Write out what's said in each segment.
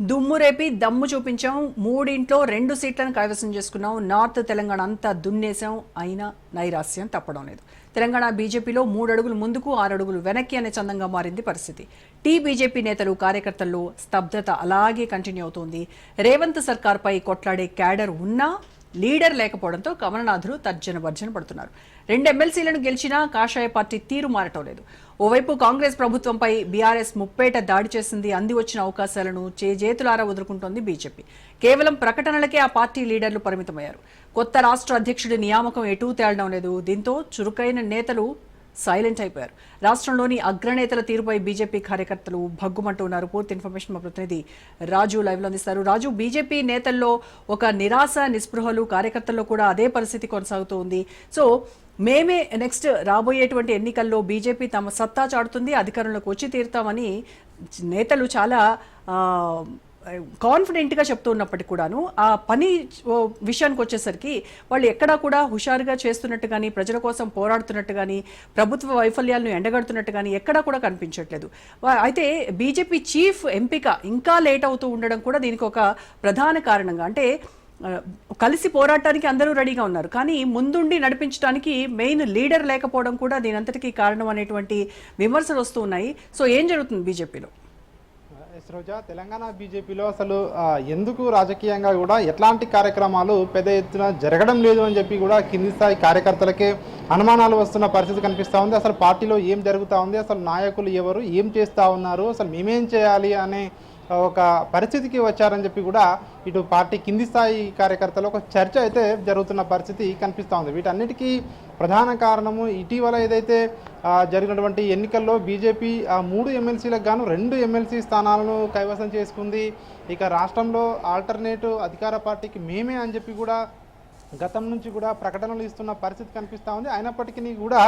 దుమ్ము రేపి దమ్ము చూపించాం. మూడింట్లో 2 సీట్లను కైవసం చేసుకున్నాం. నార్త్ తెలంగాణ అంతా దున్నేశాం. అయినా నైరాస్యం తప్పడం లేదు. తెలంగాణ బీజేపీలో 3 అడుగులు ముందుకు 6 అడుగులు వెనక్కి అనే చందంగా మారింది పరిస్థితి. బీజేపీ నేతలు కార్యకర్తల్లో స్తబ్దత అలాగే కంటిన్యూ అవుతోంది. రేవంత్ సర్కార్పై కొట్లాడే క్యాడర్ ఉన్నా లీడర్ లేకపోవడంతో కమలనాథులు తర్జన భర్జన పడుతున్నారు. 2 ఎమ్మెల్సీలను గెలిచినా కాషాయ పార్టీ తీరు మారటం లేదు. ఓవైపు కాంగ్రెస్ ప్రభుత్వంపై బీఆర్ఎస్ ముప్పేట దాడి చేసింది. అంది వచ్చిన అవకాశాలను చేజేతులారా వదులుకుంటోంది బీజేపీ. కేవలం ప్రకటనలకే ఆ పార్టీ లీడర్లు పరిమితమయ్యారు. కొత్త రాష్ట్ర అధ్యక్షుడి నియామకం ఎటూ తేలడం లేదు. దీంతో చురుకైన నేతలు సైలెంట్ అయిపోయారు. రాష్ట్రంలోని అగ్రనేతల తీరుపై బీజేపీ కార్యకర్తలు భగ్గుమంటూ ఉన్నారు. పూర్తి ఇన్ఫర్మేషన్ మా ప్రతినిధి రాజు లైవ్ లో అందిస్తారు. రాజు, బీజేపీ నేతల్లో ఒక నిరాశ నిస్పృహలు, కార్యకర్తల్లో కూడా అదే పరిస్థితి కొనసాగుతూ ఉంది. సో మేమే నెక్స్ట్ రాబోయేటువంటి ఎన్నికల్లో బీజేపీ తమ సత్తా చాటుతుంది, అధికారంలోకి వచ్చి తీరుతామని నేతలు చాలా కాన్ఫిడెంట్గా చెప్తూ ఉన్నప్పటికీ కూడాను ఆ పని విషయానికి వచ్చేసరికి వాళ్ళు ఎక్కడా కూడా హుషారుగా చేస్తున్నట్టు కానీ, ప్రజల కోసం పోరాడుతున్నట్టు కానీ, ప్రభుత్వ వైఫల్యాలను ఎండగడుతున్నట్టు కానీ ఎక్కడా కూడా కనిపించట్లేదు. అయితే బీజేపీ చీఫ్ ఎంపిక ఇంకా లేట్ అవుతూ ఉండడం కూడా దీనికి ఒక ప్రధాన కారణంగా, అంటే కలిసి పోరాటానికి అందరూ రెడీగా ఉన్నారు, కానీ ముందుండి నడిపించడానికి మెయిన్ లీడర్ లేకపోవడం కూడా దీనంతటికీ కారణం అనేటువంటి విమర్శలు వస్తూ ఉన్నాయి. సో ఏం జరుగుతుంది బీజేపీలో? రోజా, తెలంగాణ బీజేపీలో అసలు ఎందుకు రాజకీయంగా కూడా ఎట్లాంటి కార్యక్రమాలు పెద్ద ఎత్తున జరగడం లేదు అని చెప్పి కూడా కింది స్థాయి కార్యకర్తలకే అనుమానాలు వస్తున్న పరిస్థితి కనిపిస్తూ ఉంది. అసలు పార్టీలో ఏం జరుగుతూ ఉంది, అసలు నాయకులు ఎవరు, ఏం చేస్తూ ఉన్నారు, అసలు మేమేం చేయాలి అనే ఒక పరిస్థితికి వచ్చారని చెప్పి కూడా ఇటు పార్టీ కింది స్థాయి కార్యకర్తలు ఒక చర్చ అయితే జరుగుతున్న పరిస్థితి కనిపిస్తూ ఉంది. వీటన్నిటికీ ప్రధాన కారణము ఇటీవల ఏదైతే జరిగినటువంటి ఎన్నికల్లో బీజేపీ 3 ఎమ్మెల్సీలకు గాను 2 ఎమ్మెల్సీ స్థానాలను కైవసం చేసుకుంది. ఇక రాష్ట్రంలో ఆల్టర్నేటివ్ అధికార పార్టీకి మేమే అని చెప్పి కూడా గతం నుంచి కూడా ప్రకటనలు ఇస్తున్న పరిస్థితి కనిపిస్తూ ఉంది. అయినప్పటికీ కూడా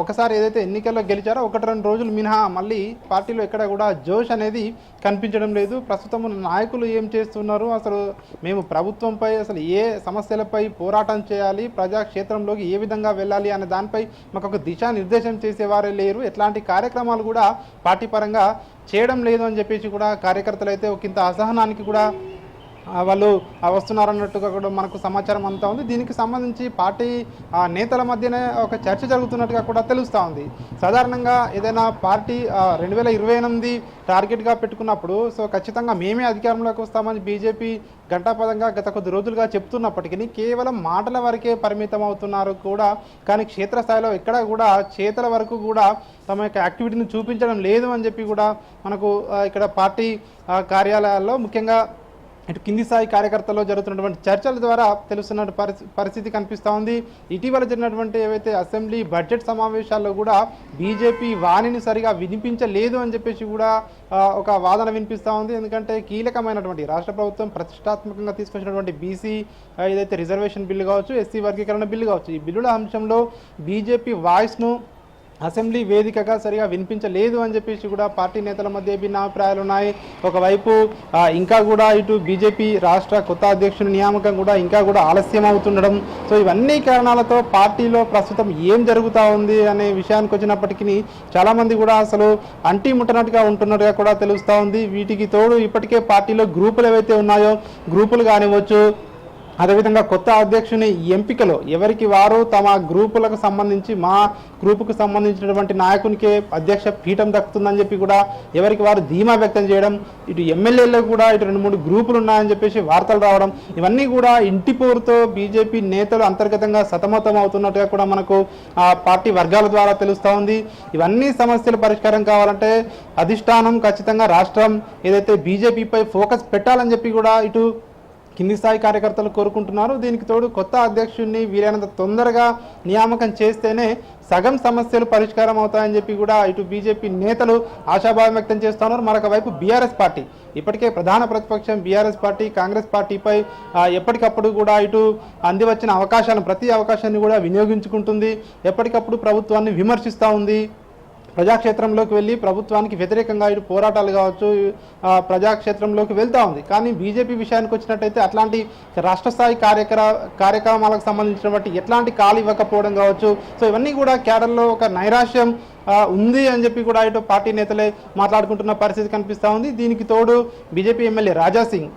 ఒకసారి ఏదైతే ఎన్నికల్లో గెలిచారో 1-2 రోజులు మినహా మళ్ళీ పార్టీలో ఎక్కడ కూడా జోష్ అనేది కనిపించడం లేదు. ప్రస్తుతం నాయకులు ఏం చేస్తున్నారు, అసలు మేము ప్రభుత్వంపై అసలు ఏ సమస్యలపై పోరాటం చేయాలి, ప్రజాక్షేత్రంలోకి ఏ విధంగా వెళ్ళాలి అనే దానిపై మాకు ఒక దిశానిర్దేశం చేసేవారే లేరు. ఎట్లాంటి కార్యక్రమాలు కూడా పార్టీ పరంగా చేయడం లేదు అని చెప్పేసి కూడా కార్యకర్తలు అయితే ఒకంత అసహనానికి కూడా వాళ్ళు వస్తున్నారన్నట్టుగా కూడా మనకు సమాచారం అంతా ఉంది. దీనికి సంబంధించి పార్టీ నేతల మధ్యనే ఒక చర్చ జరుగుతున్నట్టుగా కూడా తెలుస్తూ ఉంది. సాధారణంగా ఏదైనా పార్టీ 2028 టార్గెట్గా పెట్టుకున్నప్పుడు సో ఖచ్చితంగా మేమే అధికారంలోకి వస్తామని బీజేపీ ఘంటాపదంగా గత కొద్ది రోజులుగా చెప్తున్నప్పటికీ కేవలం మాటల వరకే పరిమితం అవుతున్నారు కూడా, కానీ క్షేత్రస్థాయిలో ఎక్కడ కూడా చేతల వరకు కూడా తమ యొక్క యాక్టివిటీని చూపించడం లేదు అని చెప్పి కూడా మనకు ఇక్కడ పార్టీ కార్యాలయాల్లో ముఖ్యంగా ఇటు కింది స్థాయి కార్యకర్తల్లో జరుగుతున్నటువంటి చర్చల ద్వారా తెలుస్తున్న పరిస్థితి కనిపిస్తూ ఉంది. ఇటీవల జరిగినటువంటి ఏవైతే అసెంబ్లీ బడ్జెట్ సమావేశాల్లో కూడా బీజేపీ వాణిని సరిగా వినిపించలేదు అని చెప్పేసి కూడా ఒక వాదన వినిపిస్తూ ఉంది. ఎందుకంటే కీలకమైనటువంటి రాష్ట్ర ప్రభుత్వం ప్రతిష్టాత్మకంగా తీసుకొచ్చినటువంటి బీసీ ఏదైతే రిజర్వేషన్ బిల్లు కావచ్చు, ఎస్సీ వర్గీకరణ బిల్లు కావచ్చు, ఈ బిల్లుల అంశంలో బీజేపీ వాయిస్ను అసెంబ్లీ వేదికగా సరిగా వినిపించలేదు అని చెప్పేసి కూడా పార్టీ నేతల మధ్య భిన్నాభిప్రాయాలు ఉన్నాయి. ఒకవైపు ఇంకా కూడా ఇటు బీజేపీ రాష్ట్ర కొత్త అధ్యక్షుని నియామకం కూడా ఇంకా కూడా ఆలస్యం అవుతుండడం, సో ఇవన్నీ కారణాలతో పార్టీలో ప్రస్తుతం ఏం జరుగుతూ ఉంది అనే విషయానికి వచ్చినప్పటికీ చాలామంది కూడా అసలు అంటీ ముట్టనట్టుగా ఉంటున్నట్టుగా కూడా తెలుస్తూ ఉంది. వీటికి తోడు ఇప్పటికే పార్టీలో గ్రూపులు ఏవైతే ఉన్నాయో గ్రూపులు కానివ్వచ్చు, అదేవిధంగా కొత్త అధ్యక్షుని ఎంపికలో ఎవరికి వారు తమ గ్రూపులకు సంబంధించి మా గ్రూపుకు సంబంధించినటువంటి నాయకునికే అధ్యక్ష పీఠం దక్కుతుందని చెప్పి కూడా ఎవరికి వారు ధీమా వ్యక్తం చేయడం, ఇటు ఎమ్మెల్యేలో కూడా ఇటు 2-3 గ్రూపులు ఉన్నాయని చెప్పేసి వార్తలు రావడం, ఇవన్నీ కూడా ఇంటి పోరుతో బీజేపీ నేతలు అంతర్గతంగా సతమతం అవుతున్నట్టుగా కూడా మనకు పార్టీ వర్గాల ద్వారా తెలుస్తూ ఉంది. ఇవన్నీ సమస్యలు పరిష్కారం కావాలంటే అధిష్టానం ఖచ్చితంగా రాష్ట్రం ఏదైతే బీజేపీపై ఫోకస్ పెట్టాలని చెప్పి కూడా ఇటు కింది స్థాయి కార్యకర్తలు కోరుకుంటున్నారు. దీనికి తోడు కొత్త అధ్యక్షుడిని వీలైనంత తొందరగా నియామకం చేస్తేనే సగం సమస్యలు పరిష్కారం అవుతాయని చెప్పి కూడా ఇటు బీజేపీ నేతలు ఆశాభావం వ్యక్తం చేస్తున్నారు. మరొక వైపు బీఆర్ఎస్ పార్టీ ఇప్పటికే ప్రధాన ప్రతిపక్షం బీఆర్ఎస్ పార్టీ కాంగ్రెస్ పార్టీపై ఎప్పటికప్పుడు కూడా ఇటు అందివచ్చిన ప్రతి అవకాశాన్ని కూడా వినియోగించుకుంటుంది. ఎప్పటికప్పుడు ప్రభుత్వాన్ని విమర్శిస్తూ ఉంది. ప్రజాక్షేత్రంలోకి వెళ్ళి ప్రభుత్వానికి వ్యతిరేకంగా ఇటు పోరాటాలు కావచ్చు ప్రజాక్షేత్రంలోకి వెళ్తూ ఉంది. కానీ బీజేపీ విషయానికి వచ్చినట్టయితే అట్లాంటి రాష్ట్ర స్థాయి కార్యక్రమాలకు సంబంధించినటువంటి ఎట్లాంటి కాలు ఇవ్వకపోవడం కావచ్చు. సో ఇవన్నీ కూడా క్యాడర్లో ఒక నైరాశ్యం ఉంది అని చెప్పి కూడా ఇటు పార్టీ నేతలే మాట్లాడుకుంటున్న పరిస్థితి కనిపిస్తూ ఉంది. దీనికి తోడు బీజేపీ ఎమ్మెల్యే రాజాసింగ్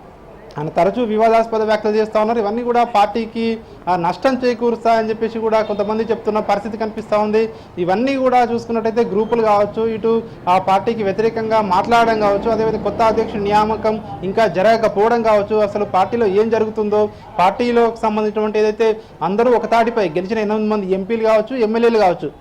ఆయన తరచూ వివాదాస్పద వ్యాఖ్యలు చేస్తూ ఉన్నారు. ఇవన్నీ కూడా పార్టీకి నష్టం చేకూరుస్తాయని చెప్పేసి కూడా కొంతమంది చెప్తున్న పరిస్థితి కనిపిస్తూ ఉంది. ఇవన్నీ కూడా చూసుకున్నట్టయితే గ్రూపులు కావచ్చు, ఇటు ఆ పార్టీకి వ్యతిరేకంగా మాట్లాడడం కావచ్చు, అదేవిధంగా కొత్త అధ్యక్షుడి నియామకం ఇంకా జరగకపోవడం కావచ్చు, అసలు పార్టీలో ఏం జరుగుతుందో, పార్టీలో సంబంధించినటువంటి ఏదైతే అందరూ ఒక తాటిపై గెలిచిన 8 మంది ఎంపీలు కావచ్చు, ఎమ్మెల్యేలు కావచ్చు,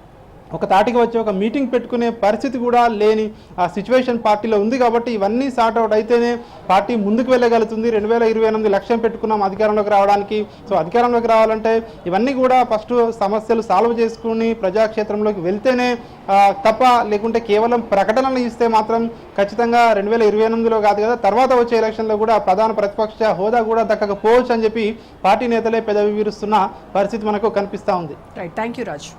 ఒక తాటికి వచ్చి ఒక మీటింగ్ పెట్టుకునే పరిస్థితి కూడా లేని ఆ సిచ్యువేషన్ పార్టీలో ఉంది. కాబట్టి ఇవన్నీ సార్ట్ అవుట్ అయితేనే పార్టీ ముందుకు వెళ్ళగలుగుతుంది. 2028 లక్ష్యం పెట్టుకున్నాం అధికారంలోకి రావడానికి. సో అధికారంలోకి రావాలంటే ఇవన్నీ కూడా ఫస్ట్ సమస్యలు సాల్వ్ చేసుకుని ప్రజాక్షేత్రంలోకి వెళ్తేనే తప్ప, లేకుంటే కేవలం ప్రకటనలు ఇస్తే మాత్రం ఖచ్చితంగా 2028లో కాదు కదా, తర్వాత వచ్చే ఎలక్షన్లో కూడా ప్రధాన ప్రతిపక్ష హోదా కూడా దక్కకపోవచ్చు అని చెప్పి పార్టీ నేతలే పెదవి విరుస్తున్న పరిస్థితి మనకు కనిపిస్తూ ఉంది. Right, thank you Raju.